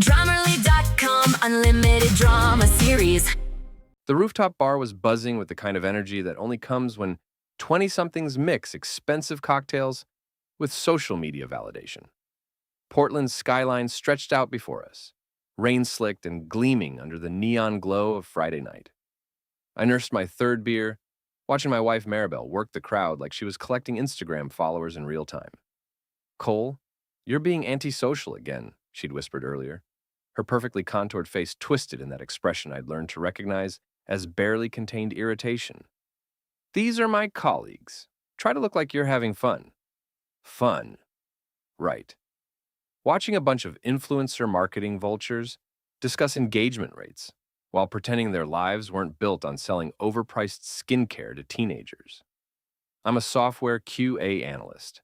Drummerly.com Unlimited Drama Series. The rooftop bar was buzzing with the kind of energy that only comes when 20-somethings mix expensive cocktails with social media validation. Portland's skyline stretched out before us, rain-slicked and gleaming under the neon glow of Friday night. I nursed my third beer, watching my wife Maribel work the crowd like she was collecting Instagram followers in real time. "Cole, you're being antisocial again," she'd whispered earlier. Her perfectly contoured face twisted in that expression I'd learned to recognize as barely contained irritation. "These are my colleagues. Try to look like you're having fun." Fun. Right. Watching a bunch of influencer marketing vultures discuss engagement rates while pretending their lives weren't built on selling overpriced skincare to teenagers. I'm a software QA analyst.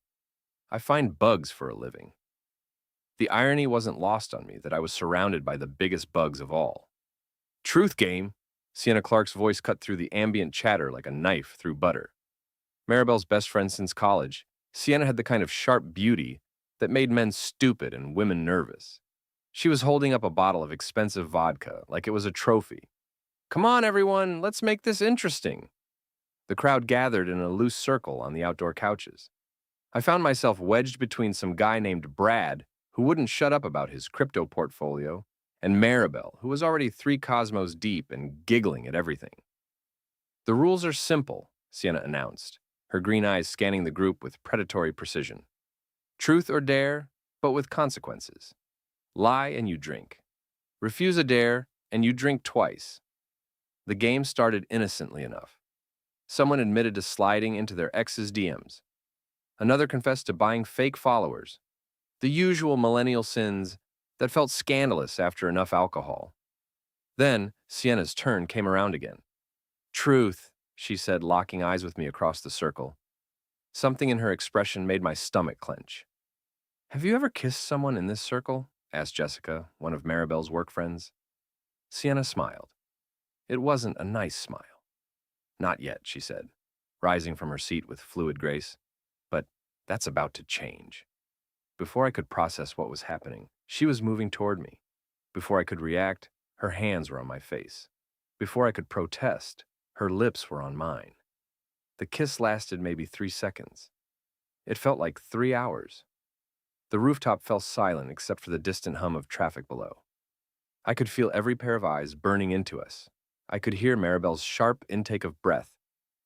I find bugs for a living. The irony wasn't lost on me that I was surrounded by the biggest bugs of all. "Truth game," Sienna Clark's voice cut through the ambient chatter like a knife through butter. Maribel's best friend since college, Sienna had the kind of sharp beauty that made men stupid and women nervous. She was holding up a bottle of expensive vodka like it was a trophy. "Come on, everyone, let's make this interesting." The crowd gathered in a loose circle on the outdoor couches. I found myself wedged between some guy named Brad, who wouldn't shut up about his crypto portfolio, and Maribel, who was already 3 cosmos deep and giggling at everything. "The rules are simple," Sienna announced, her green eyes scanning the group with predatory precision. "Truth or dare, but with consequences. Lie and you drink. Refuse a dare, and you drink twice." The game started innocently enough. Someone admitted to sliding into their ex's DMs. Another confessed to buying fake followers. The usual millennial sins that felt scandalous after enough alcohol. Then, Sienna's turn came around again. "Truth," she said, locking eyes with me across the circle. Something in her expression made my stomach clench. "Have you ever kissed someone in this circle?" asked Jessica, one of Maribel's work friends. Sienna smiled. It wasn't a nice smile. "Not yet," she said, rising from her seat with fluid grace. "But that's about to change." Before I could process what was happening, she was moving toward me. Before I could react, her hands were on my face. Before I could protest, her lips were on mine. The kiss lasted maybe 3 seconds. It felt like 3 hours. The rooftop fell silent except for the distant hum of traffic below. I could feel every pair of eyes burning into us. I could hear Maribel's sharp intake of breath,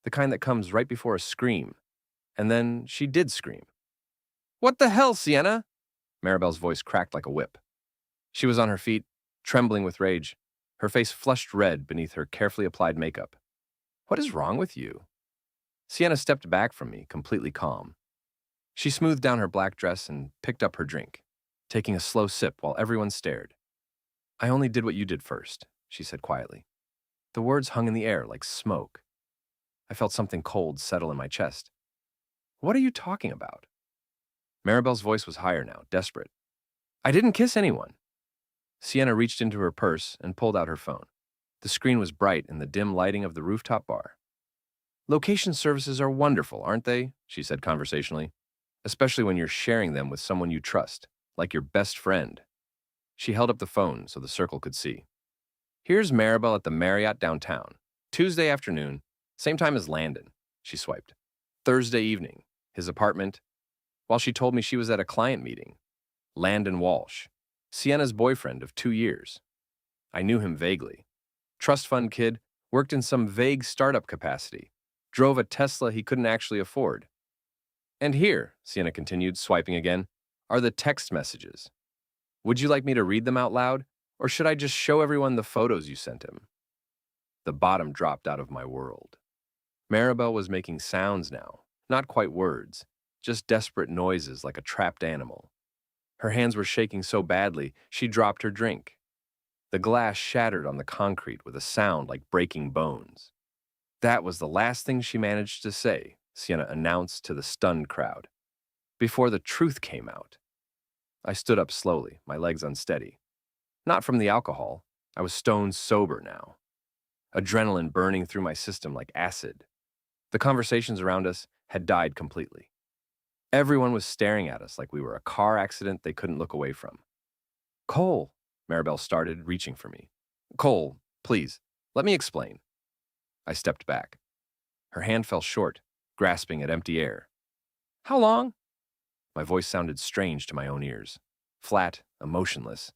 the kind that comes right before a scream. And then she did scream. "What the hell, Sienna?" Maribel's voice cracked like a whip. She was on her feet, trembling with rage, her face flushed red beneath her carefully applied makeup. "What is wrong with you?" Sienna stepped back from me, completely calm. She smoothed down her black dress and picked up her drink, taking a slow sip while everyone stared. "I only did what you did first," she said quietly. The words hung in the air like smoke. I felt something cold settle in my chest. "What are you talking about?" Maribel's voice was higher now, desperate. "I didn't kiss anyone." Sienna reached into her purse and pulled out her phone. The screen was bright in the dim lighting of the rooftop bar. "Location services are wonderful, aren't they?" she said conversationally. "Especially when you're sharing them with someone you trust, like your best friend." She held up the phone so the circle could see. "Here's Maribel at the Marriott downtown. Tuesday afternoon, same time as Landon," she swiped. "Thursday evening, his apartment," while she told me she was at a client meeting. Landon Walsh, Sienna's boyfriend of 2 years. I knew him vaguely. Trust fund kid, worked in some vague startup capacity, drove a Tesla he couldn't actually afford. "And here," Sienna continued, swiping again, "are the text messages. Would you like me to read them out loud, or should I just show everyone the photos you sent him?" The bottom dropped out of my world. Maribel was making sounds now, not quite words, just desperate noises like a trapped animal. Her hands were shaking so badly, she dropped her drink. The glass shattered on the concrete with a sound like breaking bones. That was the last thing she managed to say, Sienna announced to the stunned crowd. Before the truth came out. I stood up slowly, my legs unsteady. Not from the alcohol. I was stone sober now. Adrenaline burning through my system like acid. The conversations around us had died completely. Everyone was staring at us like we were a car accident they couldn't look away from. "Cole," Maribel started, reaching for me. Cole, please, let me explain. I stepped back. Her hand fell short, grasping at empty air. How long? My voice sounded strange to my own ears. Flat, emotionless.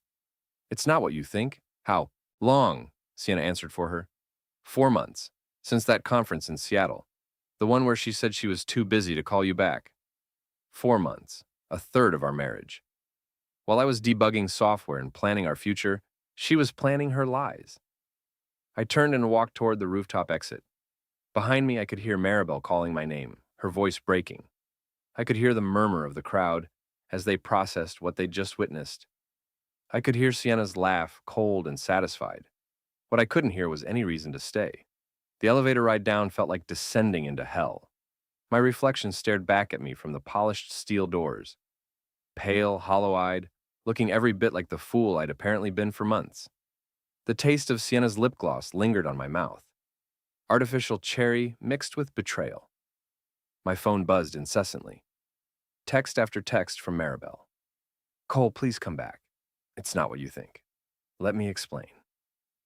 It's not what you think. How long? Sienna answered for her. 4 months, since that conference in Seattle. The one where she said she was too busy to call you back. 4 months, a third of our marriage. While I was debugging software and planning our future, she was planning her lies. I turned and walked toward the rooftop exit. Behind me, I could hear Maribel calling my name, her voice breaking. I could hear the murmur of the crowd as they processed what they'd just witnessed. I could hear Sienna's laugh, cold and satisfied. What I couldn't hear was any reason to stay. The elevator ride down felt like descending into hell. My reflection stared back at me from the polished steel doors. Pale, hollow-eyed, looking every bit like the fool I'd apparently been for months. The taste of Sienna's lip gloss lingered on my mouth. Artificial cherry mixed with betrayal. My phone buzzed incessantly. Text after text from Maribel. Cole, please come back. It's not what you think. Let me explain.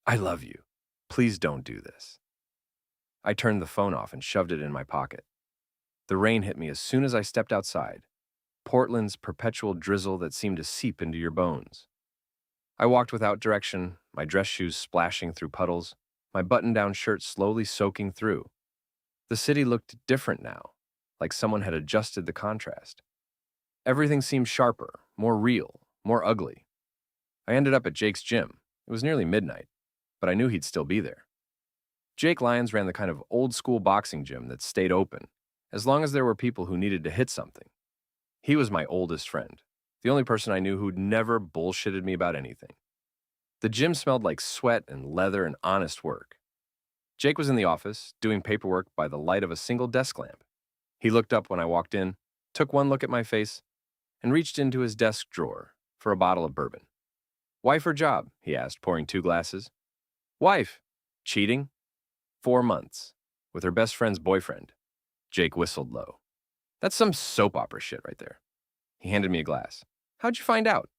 I love you. Please don't do this. I turned the phone off and shoved it in my pocket. The rain hit me as soon as I stepped outside. Portland's perpetual drizzle that seemed to seep into your bones. I walked without direction, my dress shoes splashing through puddles, my button-down shirt slowly soaking through. The city looked different now, like someone had adjusted the contrast. Everything seemed sharper, more real, more ugly. I ended up at Jake's gym. It was nearly midnight, but I knew he'd still be there. Jake Lyons ran the kind of old-school boxing gym that stayed open, as long as there were people who needed to hit something. He was my oldest friend, the only person I knew who'd never bullshitted me about anything. The gym smelled like sweat and leather and honest work. Jake was in the office, doing paperwork by the light of a single desk lamp. He looked up when I walked in, took one look at my face, and reached into his desk drawer for a bottle of bourbon. Wife or job? He asked, pouring 2 glasses. Wife. Cheating? 4 months. With her best friend's boyfriend. Jake whistled low. That's some soap opera shit right there. He handed me a glass. How'd you find out?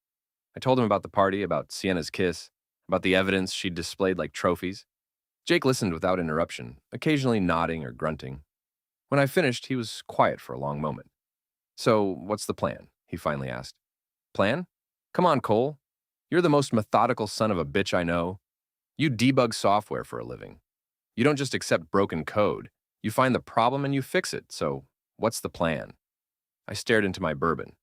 I told him about the party, about Sienna's kiss, about the evidence she'd displayed like trophies. Jake listened without interruption, occasionally nodding or grunting. When I finished, he was quiet for a long moment. So, what's the plan? He finally asked. Plan? Come on, Cole. You're the most methodical son of a bitch I know. You debug software for a living. You don't just accept broken code. You find the problem and you fix it, so what's the plan? I stared into my bourbon.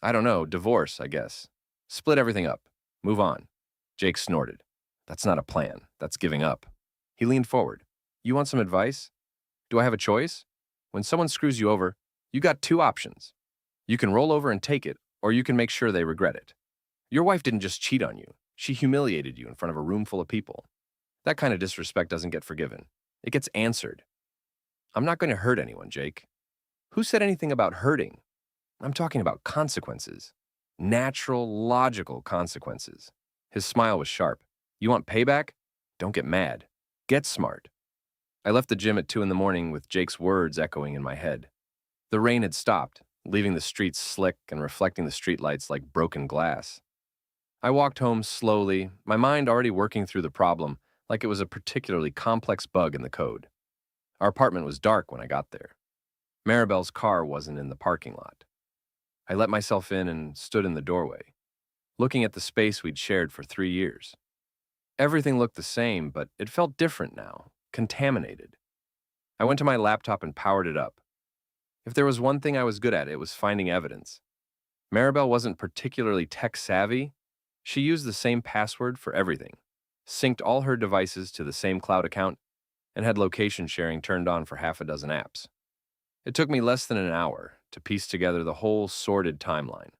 I don't know, divorce, I guess. Split everything up. Move on. Jake snorted. That's not a plan. That's giving up. He leaned forward. You want some advice? Do I have a choice? When someone screws you over, you got 2 options. You can roll over and take it, or you can make sure they regret it. Your wife didn't just cheat on you. She humiliated you in front of a room full of people. That kind of disrespect doesn't get forgiven. It gets answered. I'm not going to hurt anyone, Jake. Who said anything about hurting? I'm talking about consequences. Natural, logical consequences. His smile was sharp. You want payback? Don't get mad. Get smart. I left the gym at 2 in the morning with Jake's words echoing in my head. The rain had stopped, leaving the streets slick and reflecting the streetlights like broken glass. I walked home slowly, my mind already working through the problem like it was a particularly complex bug in the code. Our apartment was dark when I got there. Maribel's car wasn't in the parking lot. I let myself in and stood in the doorway, looking at the space we'd shared for 3 years. Everything looked the same, but it felt different now, contaminated. I went to my laptop and powered it up. If there was one thing I was good at, it was finding evidence. Maribel wasn't particularly tech-savvy. She used the same password for everything, synced all her devices to the same cloud account, and had location sharing turned on for half a dozen apps. It took me less than an hour to piece together the whole sordid timeline.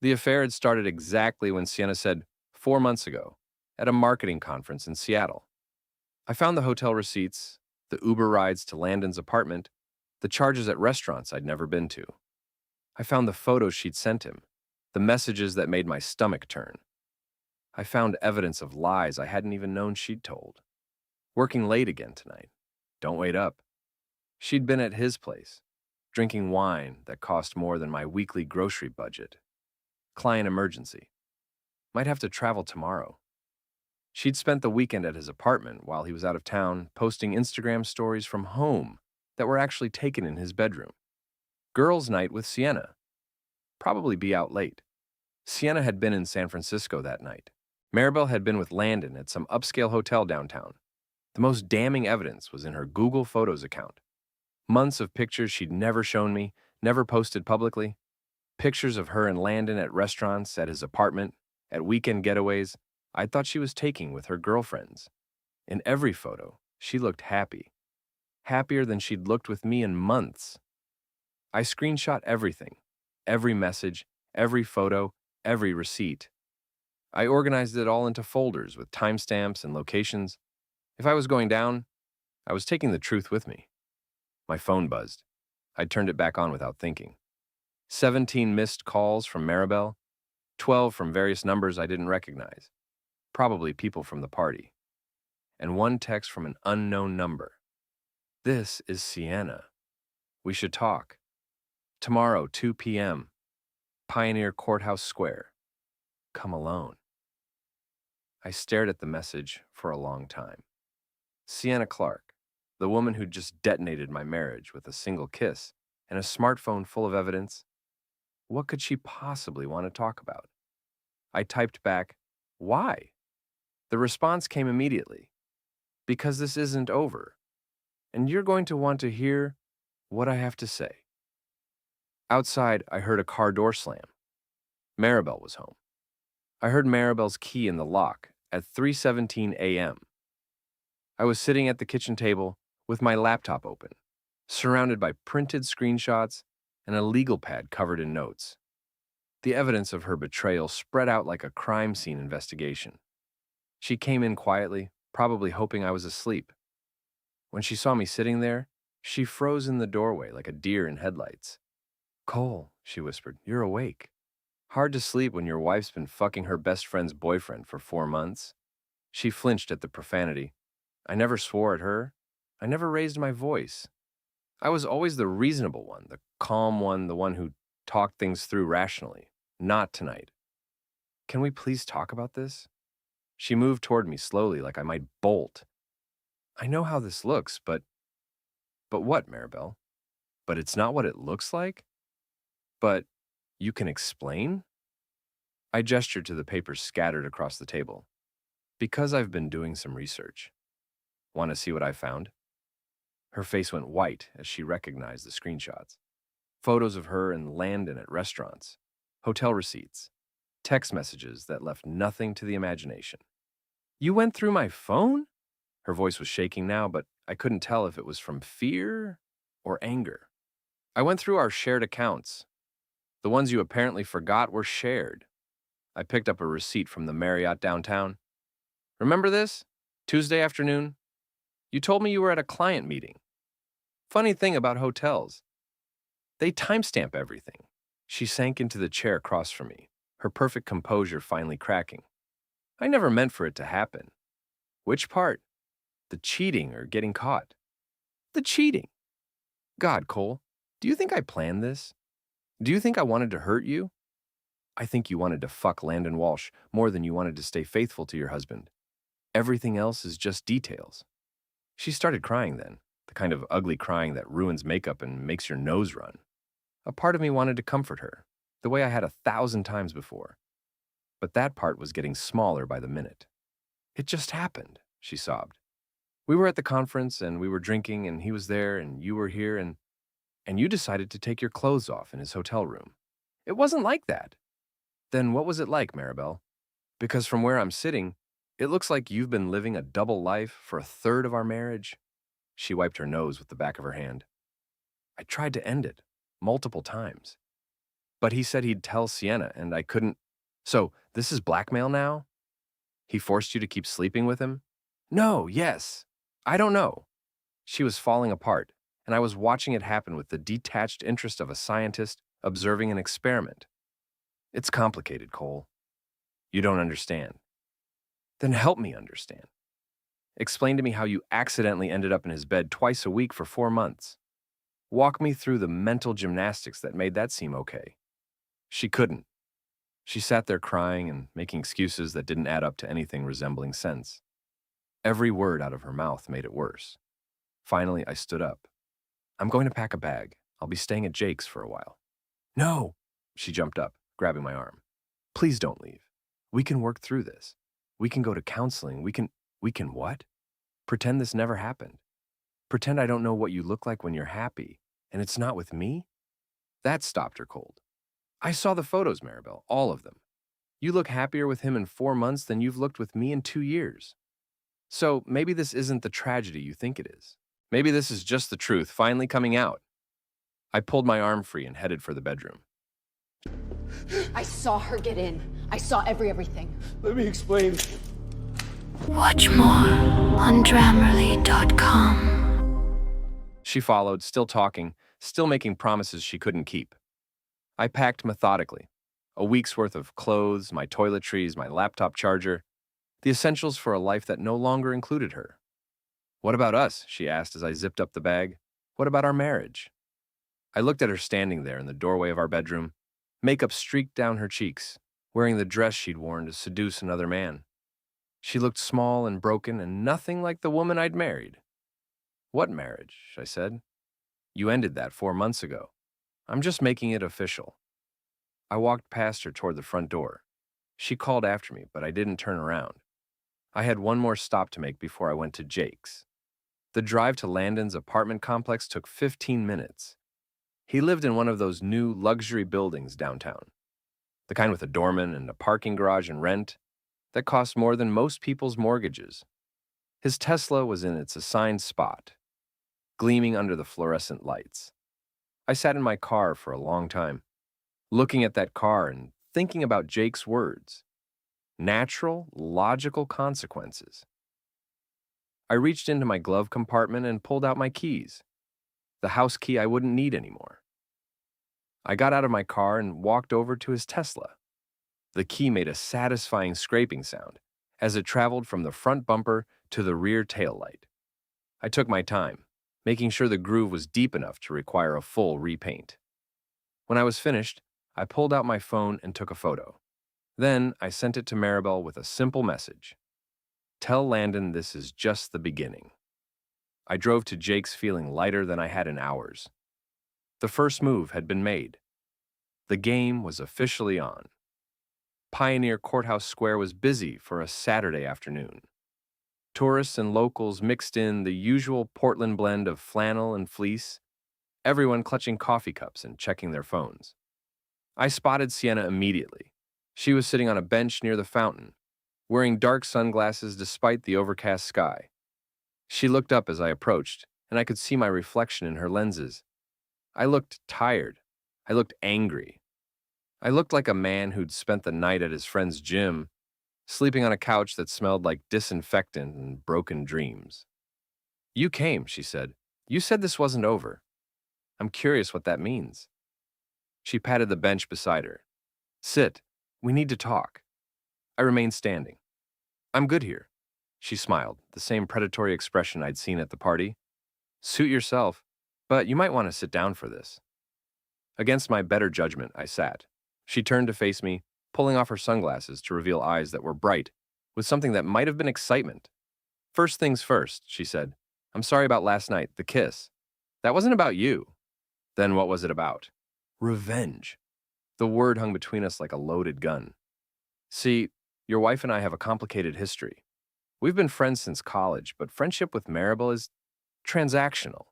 The affair had started exactly when Sienna said, 4 months ago, at a marketing conference in Seattle. I found the hotel receipts, the Uber rides to Landon's apartment, the charges at restaurants I'd never been to. I found the photos she'd sent him, the messages that made my stomach turn. I found evidence of lies I hadn't even known she'd told. Working late again tonight. Don't wait up. She'd been at his place, drinking wine that cost more than my weekly grocery budget. Client emergency. Might have to travel tomorrow. She'd spent the weekend at his apartment while he was out of town, posting Instagram stories from home that were actually taken in his bedroom. Girls' night with Sienna. Probably be out late. Sienna had been in San Francisco that night. Maribel had been with Landon at some upscale hotel downtown. The most damning evidence was in her Google Photos account. Months of pictures she'd never shown me, never posted publicly. Pictures of her and Landon at restaurants, at his apartment, at weekend getaways I thought she was taking with her girlfriends. In every photo, she looked happy. Happier than she'd looked with me in months. I screenshot everything. Every message, every photo, every receipt. I organized it all into folders with timestamps and locations. If I was going down, I was taking the truth with me. My phone buzzed. I turned it back on without thinking. 17 missed calls from Maribel, 12 from various numbers I didn't recognize, probably people from the party, and one text from an unknown number. This is Sienna. We should talk. Tomorrow, 2 p.m., Pioneer Courthouse Square. Come alone. I stared at the message for a long time. Sienna Clark, the woman who'd just detonated my marriage with a single kiss and a smartphone full of evidence. What could she possibly want to talk about? I typed back, "Why?" The response came immediately. "Because this isn't over, and you're going to want to hear what I have to say." Outside, I heard a car door slam. Maribel was home. I heard Maribel's key in the lock at 3:17 a.m. I was sitting at the kitchen table with my laptop open, surrounded by printed screenshots and a legal pad covered in notes. The evidence of her betrayal spread out like a crime scene investigation. She came in quietly, probably hoping I was asleep. When she saw me sitting there, she froze in the doorway like a deer in headlights. "Cole," she whispered, "you're awake. Hard to sleep when your wife's been fucking her best friend's boyfriend for 4 months." She flinched at the profanity. I never swore at her. I never raised my voice. I was always the reasonable one, the calm one, the one who talked things through rationally. Not tonight. "Can we please talk about this?" She moved toward me slowly like I might bolt. "I know how this looks, but..." "But what, Maribel? But it's not what it looks like? But you can explain?" I gestured to the papers scattered across the table. "Because I've been doing some research. Want to see what I found?" Her face went white as she recognized the screenshots. Photos of her and Landon at restaurants, hotel receipts, text messages that left nothing to the imagination. "You went through my phone?" Her voice was shaking now, but I couldn't tell if it was from fear or anger. "I went through our shared accounts. The ones you apparently forgot were shared." I picked up a receipt from the Marriott downtown. "Remember this? Tuesday afternoon? You told me you were at a client meeting. Funny thing about hotels. They timestamp everything." She sank into the chair across from me, her perfect composure finally cracking. "I never meant for it to happen." "Which part? The cheating or getting caught?" "The cheating." "God, Cole, do you think I planned this? Do you think I wanted to hurt you? I think you wanted to fuck Landon Walsh more than you wanted to stay faithful to your husband. Everything else is just details." She started crying then, the kind of ugly crying that ruins makeup and makes your nose run. A part of me wanted to comfort her, the way I had 1,000 times before. But that part was getting smaller by the minute. "It just happened," she sobbed. "We were at the conference, and we were drinking, and he was there, and you were here, and you decided to take your clothes off in his hotel room. It wasn't like that." "Then what was it like, Maribel? Because from where I'm sitting, it looks like you've been living a double life for a third of our marriage." She wiped her nose with the back of her hand. "I tried to end it, multiple times. But he said he'd tell Sienna, and I couldn't. So this is blackmail now? He forced you to keep sleeping with him? No, yes. I don't know. She was falling apart, and I was watching it happen with the detached interest of a scientist observing an experiment. It's complicated, Cole. You don't understand. Then help me understand. Explain to me how you accidentally ended up in his bed twice a week for 4 months. Walk me through the mental gymnastics that made that seem okay. She couldn't. She sat there crying and making excuses that didn't add up to anything resembling sense. Every word out of her mouth made it worse. Finally, I stood up. I'm going to pack a bag. I'll be staying at Jake's for a while. No! She jumped up, grabbing my arm. Please don't leave. We can work through this. We can go to counseling. We can what? Pretend this never happened. Pretend I don't know what you look like when you're happy, and it's not with me? That stopped her cold. I saw the photos, Maribel, all of them. You look happier with him in 4 months than you've looked with me in 2 years. So maybe this isn't the tragedy you think it is. Maybe this is just the truth finally coming out. I pulled my arm free and headed for the bedroom. I saw her get in. I saw everything. Let me explain. Watch more on Grammarly.com. She followed, still talking, still making promises she couldn't keep. I packed methodically. A week's worth of clothes, my toiletries, my laptop charger, the essentials for a life that no longer included her. What about us? She asked as I zipped up the bag. What about our marriage? I looked at her standing there in the doorway of our bedroom, makeup streaked down her cheeks, wearing the dress she'd worn to seduce another man. She looked small and broken and nothing like the woman I'd married. What marriage? I said. You ended that 4 months ago. I'm just making it official. I walked past her toward the front door. She called after me, but I didn't turn around. I had one more stop to make before I went to Jake's. The drive to Landon's apartment complex took 15 minutes. He lived in one of those new luxury buildings downtown, the kind with a doorman and a parking garage and rent that cost more than most people's mortgages. His Tesla was in its assigned spot, gleaming under the fluorescent lights. I sat in my car for a long time, looking at that car and thinking about Jake's words. Natural, logical consequences. I reached into my glove compartment and pulled out my keys, the house key I wouldn't need anymore. I got out of my car and walked over to his Tesla. The key made a satisfying scraping sound as it traveled from the front bumper to the rear taillight. I took my time, making sure the groove was deep enough to require a full repaint. When I was finished, I pulled out my phone and took a photo. Then I sent it to Maribel with a simple message. Tell Landon this is just the beginning. I drove to Jake's feeling lighter than I had in hours. The first move had been made. The game was officially on. Pioneer Courthouse Square was busy for a Saturday afternoon. Tourists and locals mixed in the usual Portland blend of flannel and fleece, everyone clutching coffee cups and checking their phones. I spotted Sienna immediately. She was sitting on a bench near the fountain, wearing dark sunglasses despite the overcast sky. She looked up as I approached, and I could see my reflection in her lenses. I looked tired. I looked angry. I looked like a man who'd spent the night at his friend's gym, sleeping on a couch that smelled like disinfectant and broken dreams. You came, she said. You said this wasn't over. I'm curious what that means. She patted the bench beside her. Sit. We need to talk. I remained standing. I'm good here. She smiled, the same predatory expression I'd seen at the party. Suit yourself, but you might want to sit down for this. Against my better judgment, I sat. She turned to face me, pulling off her sunglasses to reveal eyes that were bright, with something that might have been excitement. First things first, she said. I'm sorry about last night, the kiss. That wasn't about you. Then what was it about? Revenge. The word hung between us like a loaded gun. See, your wife and I have a complicated history. We've been friends since college, but friendship with Maribel is transactional.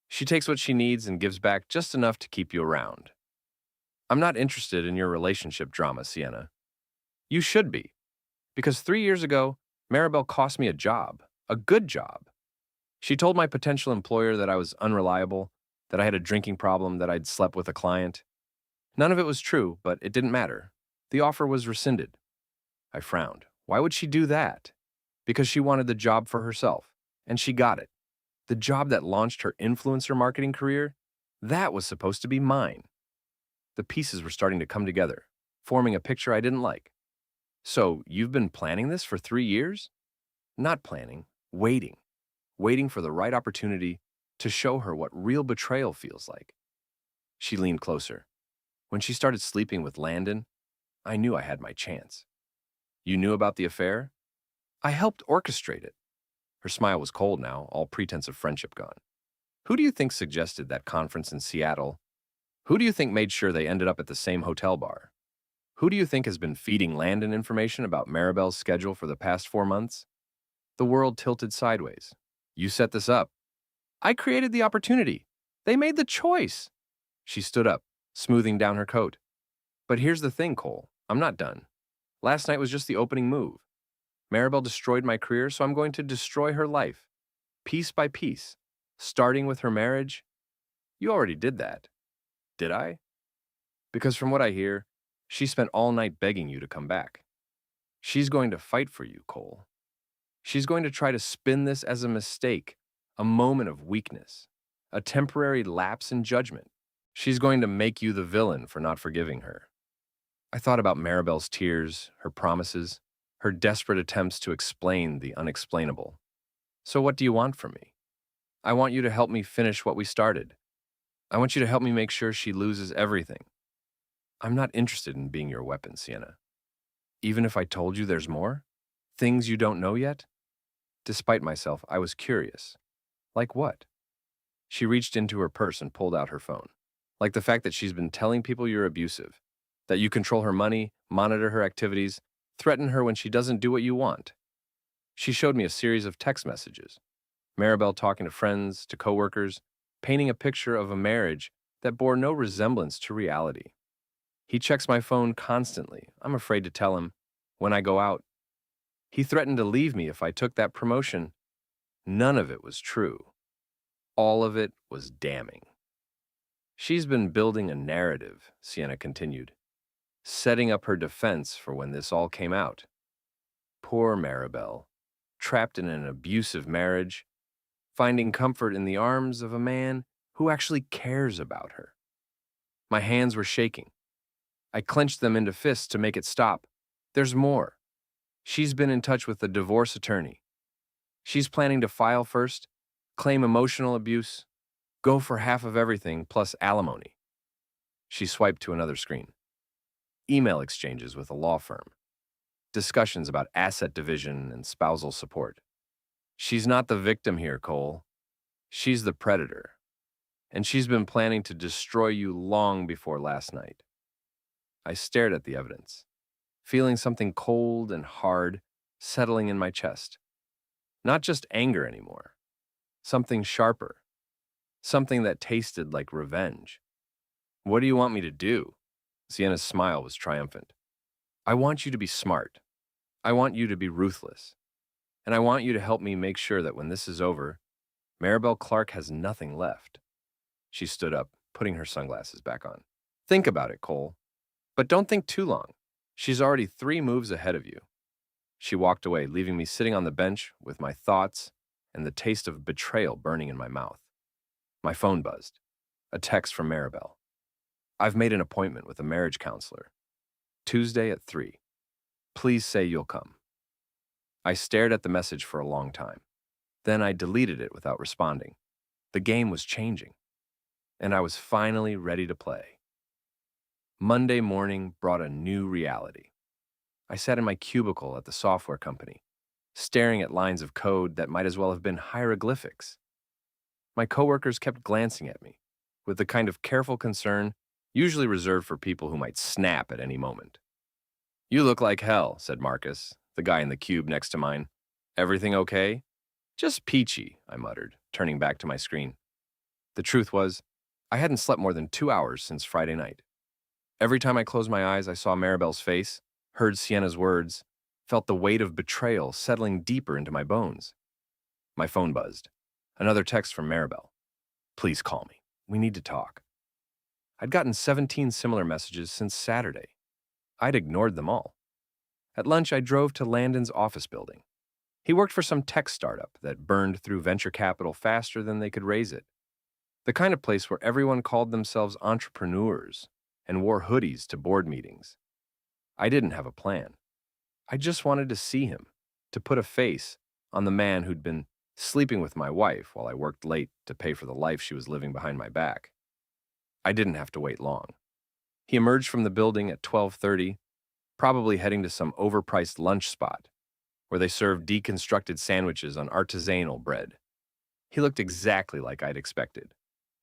She takes what she needs and gives back just enough to keep you around. I'm not interested in your relationship drama, Sienna. You should be, because 3 years ago, Maribel cost me a job, a good job. She told my potential employer that I was unreliable, that I had a drinking problem, that I'd slept with a client. None of it was true, but it didn't matter. The offer was rescinded. I frowned. Why would she do that? Because she wanted the job for herself, and she got it. The job that launched her influencer marketing career, that was supposed to be mine. The pieces were starting to come together, forming a picture I didn't like. So, you've been planning this for 3 years? Not planning, waiting. Waiting for the right opportunity to show her what real betrayal feels like. She leaned closer. When she started sleeping with Landon, I knew I had my chance. You knew about the affair? I helped orchestrate it. Her smile was cold now, all pretense of friendship gone. Who do you think suggested that conference in Seattle? Who do you think made sure they ended up at the same hotel bar? Who do you think has been feeding Landon information about Maribel's schedule for the past 4 months? The world tilted sideways. You set this up. I created the opportunity. They made the choice. She stood up, smoothing down her coat. But here's the thing, Cole. I'm not done. Last night was just the opening move. Maribel destroyed my career, so I'm going to destroy her life. Piece by piece. Starting with her marriage. You already did that. Did I? Because from what I hear, she spent all night begging you to come back. She's going to fight for you, Cole. She's going to try to spin this as a mistake, a moment of weakness, a temporary lapse in judgment. She's going to make you the villain for not forgiving her. I thought about Maribel's tears, her promises, her desperate attempts to explain the unexplainable. So what do you want from me? I want you to help me finish what we started. I want you to help me make sure she loses everything. I'm not interested in being your weapon, Sienna. Even if I told you there's more? Things you don't know yet? Despite myself, I was curious. Like what? She reached into her purse and pulled out her phone. Like the fact that she's been telling people you're abusive, that you control her money, monitor her activities, threaten her when she doesn't do what you want. She showed me a series of text messages. Maribel talking to friends, to coworkers, painting a picture of a marriage that bore no resemblance to reality. He checks my phone constantly. I'm afraid to tell him when I go out. He threatened to leave me if I took that promotion. None of it was true. All of it was damning. She's been building a narrative, Sienna continued, setting up her defense for when this all came out. Poor Maribel, trapped in an abusive marriage, finding comfort in the arms of a man who actually cares about her. My hands were shaking. I clenched them into fists to make it stop. There's more. She's been in touch with the divorce attorney. She's planning to file first, claim emotional abuse, go for half of everything plus alimony. She swiped to another screen. Email exchanges with a law firm. Discussions about asset division and spousal support. She's not the victim here, Cole. She's the predator. And she's been planning to destroy you long before last night. I stared at the evidence, feeling something cold and hard settling in my chest. Not just anger anymore. Something sharper. Something that tasted like revenge. What do you want me to do? Sienna's smile was triumphant. I want you to be smart. I want you to be ruthless. And I want you to help me make sure that when this is over, Maribel Clark has nothing left. She stood up, putting her sunglasses back on. Think about it, Cole. But don't think too long. She's already 3 moves ahead of you. She walked away, leaving me sitting on the bench with my thoughts and the taste of betrayal burning in my mouth. My phone buzzed. A text from Maribel. I've made an appointment with a marriage counselor. Tuesday at 3. Please say you'll come. I stared at the message for a long time. Then I deleted it without responding. The game was changing, and I was finally ready to play. Monday morning brought a new reality. I sat in my cubicle at the software company, staring at lines of code that might as well have been hieroglyphics. My coworkers kept glancing at me, with the kind of careful concern usually reserved for people who might snap at any moment. You look like hell, said Marcus, the guy in the cube next to mine. Everything okay? Just peachy, I muttered, turning back to my screen. The truth was, I hadn't slept more than 2 hours since Friday night. Every time I closed my eyes, I saw Maribel's face, heard Sienna's words, felt the weight of betrayal settling deeper into my bones. My phone buzzed. Another text from Maribel. Please call me. We need to talk. I'd gotten 17 similar messages since Saturday. I'd ignored them all. At lunch, I drove to Landon's office building. He worked for some tech startup that burned through venture capital faster than they could raise it. The kind of place where everyone called themselves entrepreneurs and wore hoodies to board meetings. I didn't have a plan. I just wanted to see him, to put a face on the man who'd been sleeping with my wife while I worked late to pay for the life she was living behind my back. I didn't have to wait long. He emerged from the building at 12:30, probably heading to some overpriced lunch spot where they served deconstructed sandwiches on artisanal bread. He looked exactly like I'd expected.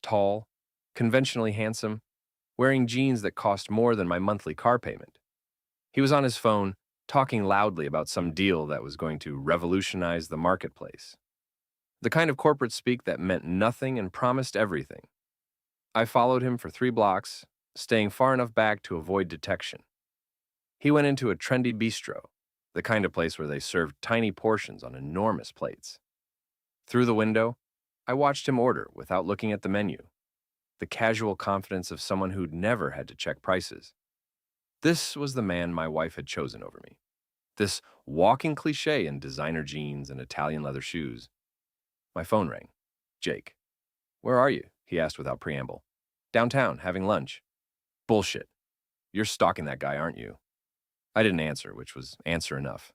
Tall, conventionally handsome, wearing jeans that cost more than my monthly car payment. He was on his phone, talking loudly about some deal that was going to revolutionize the marketplace. The kind of corporate speak that meant nothing and promised everything. I followed him for 3 blocks, staying far enough back to avoid detection. He went into a trendy bistro, the kind of place where they served tiny portions on enormous plates. Through the window, I watched him order without looking at the menu, the casual confidence of someone who'd never had to check prices. This was the man my wife had chosen over me. This walking cliché in designer jeans and Italian leather shoes. My phone rang. Jake. "Where are you?" he asked without preamble. "Downtown, having lunch." "Bullshit. You're stalking that guy, aren't you?" I didn't answer, which was answer enough.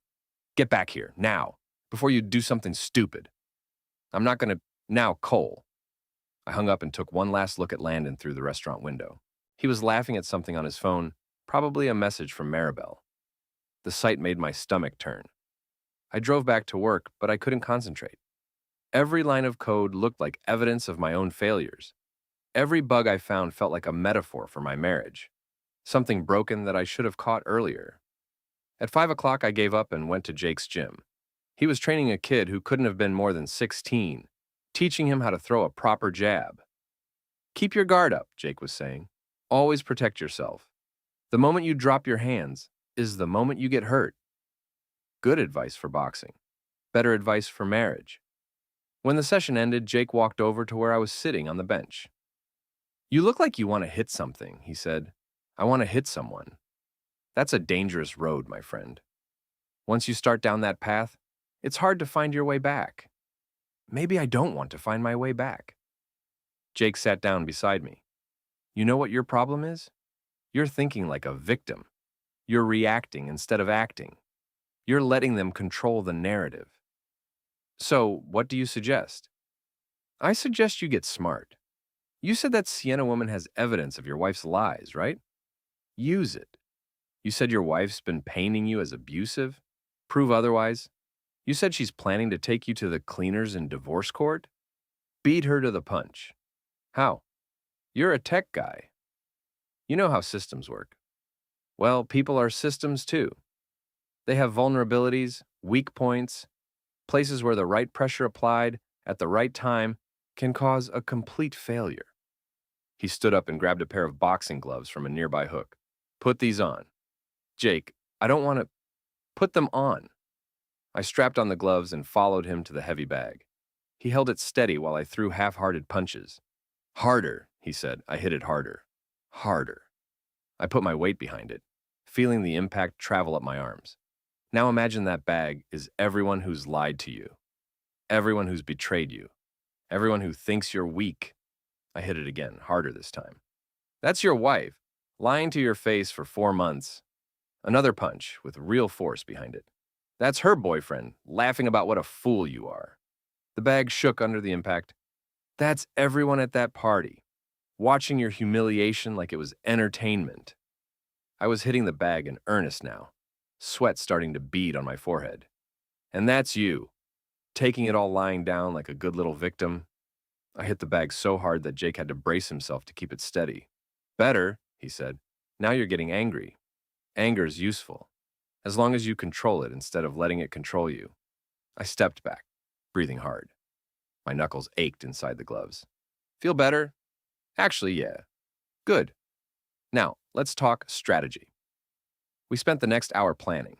"Get back here, now, before you do something stupid." "I'm not gonna... Now, Cole." I hung up and took one last look at Landon through the restaurant window. He was laughing at something on his phone, probably a message from Maribel. The sight made my stomach turn. I drove back to work, but I couldn't concentrate. Every line of code looked like evidence of my own failures. Every bug I found felt like a metaphor for my marriage, something broken that I should have caught earlier. At 5 o'clock, I gave up and went to Jake's gym. He was training a kid who couldn't have been more than 16, teaching him how to throw a proper jab. "Keep your guard up," Jake was saying. "Always protect yourself. The moment you drop your hands is the moment you get hurt." Good advice for boxing. Better advice for marriage. When the session ended, Jake walked over to where I was sitting on the bench. "You look like you want to hit something," he said. "I want to hit someone." That's a dangerous road, my friend. Once you start down that path, it's hard to find your way back. Maybe I don't want to find my way back. Jake sat down beside me. "You know what your problem is? You're thinking like a victim. You're reacting instead of acting. You're letting them control the narrative. So, what do you suggest?" "I suggest you get smart. You said that Sienna woman has evidence of your wife's lies, right? Use it. You said your wife's been painting you as abusive. Prove otherwise. You said she's planning to take you to the cleaners in divorce court. Beat her to the punch. How? You're a tech guy. You know how systems work. Well, people are systems too. They have vulnerabilities, weak points, places where the right pressure applied at the right time can cause a complete failure." He stood up and grabbed a pair of boxing gloves from a nearby hook. "Put these on." "Jake, I don't want to..." "Put them on." I strapped on the gloves and followed him to the heavy bag. He held it steady while I threw half-hearted punches. "Harder," he said. I hit it harder. Harder. I put my weight behind it, feeling the impact travel up my arms. Now imagine that bag is everyone who's lied to you, everyone who's betrayed you, everyone who thinks you're weak. I hit it again, harder this time. "That's your wife, lying to your face for 4 months. Another punch with real force behind it. "That's her boyfriend, laughing about what a fool you are." The bag shook under the impact. "That's everyone at that party, watching your humiliation like it was entertainment." I was hitting the bag in earnest now, sweat starting to bead on my forehead. "And that's you, taking it all lying down like a good little victim." I hit the bag so hard that Jake had to brace himself to keep it steady. "Better," he said. "Now you're getting angry. Anger is useful, as long as you control it instead of letting it control you." I stepped back, breathing hard. My knuckles ached inside the gloves. "Feel better?" "Actually, yeah." "Good. Now, let's talk strategy." We spent the next hour planning.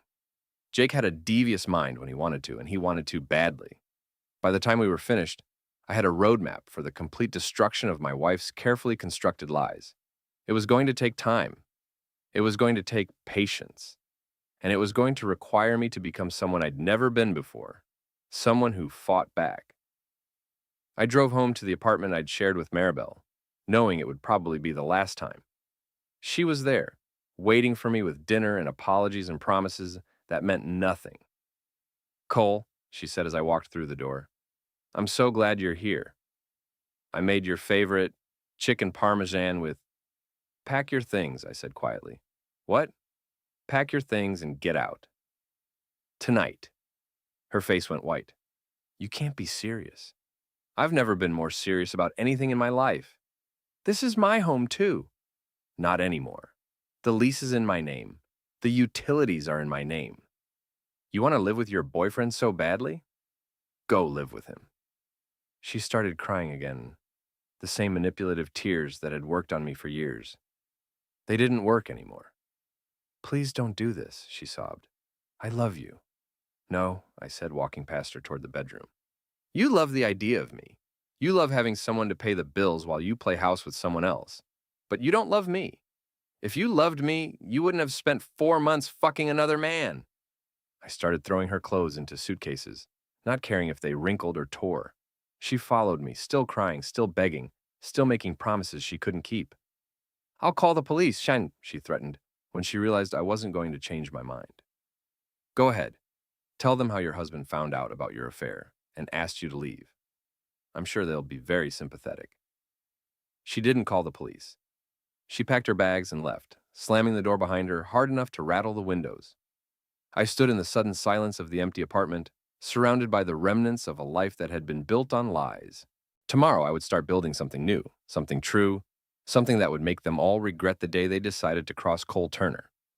Jake had a devious mind when he wanted to, and he wanted to badly. By the time we were finished, I had a roadmap for the complete destruction of my wife's carefully constructed lies. It was going to take time. It was going to take patience. and it was going to require me to become someone I'd never been before, someone who fought back. I drove home to the apartment I'd shared with Maribel, knowing it would probably be the last time. She was there, waiting for me with dinner and apologies and promises that meant nothing. "Cole," she said as I walked through the door, "I'm so glad you're here. I made your favorite chicken parmesan with—" "Pack your things," I said quietly. "What?" "Pack your things and get out. Tonight." Her face went white. "You can't be serious." "I've never been more serious about anything in my life. This is my home too." "Not anymore. The lease is in my name. The utilities are in my name. You want to live with your boyfriend so badly? Go live with him." She started crying again, the same manipulative tears that had worked on me for years. They didn't work anymore. "Please don't do this," she sobbed. "I love you." "No," I said, walking past her toward the bedroom. "You love the idea of me. You love having someone to pay the bills while you play house with someone else. But you don't love me. If you loved me, you wouldn't have spent 4 months fucking another man." I started throwing her clothes into suitcases, not caring if they wrinkled or tore. She followed me, still crying, still begging, still making promises she couldn't keep. "I'll call the police, Shan," she threatened, when she realized I wasn't going to change my mind. "Go ahead. Tell them how your husband found out about your affair and asked you to leave. I'm sure they'll be very sympathetic." She didn't call the police. She packed her bags and left, slamming the door behind her hard enough to rattle the windows. I stood in the sudden silence of the empty apartment, surrounded by the remnants of a life that had been built on lies. Tomorrow I would start building something new, something true, something that would make them all regret the day they decided to cross Cole Turner.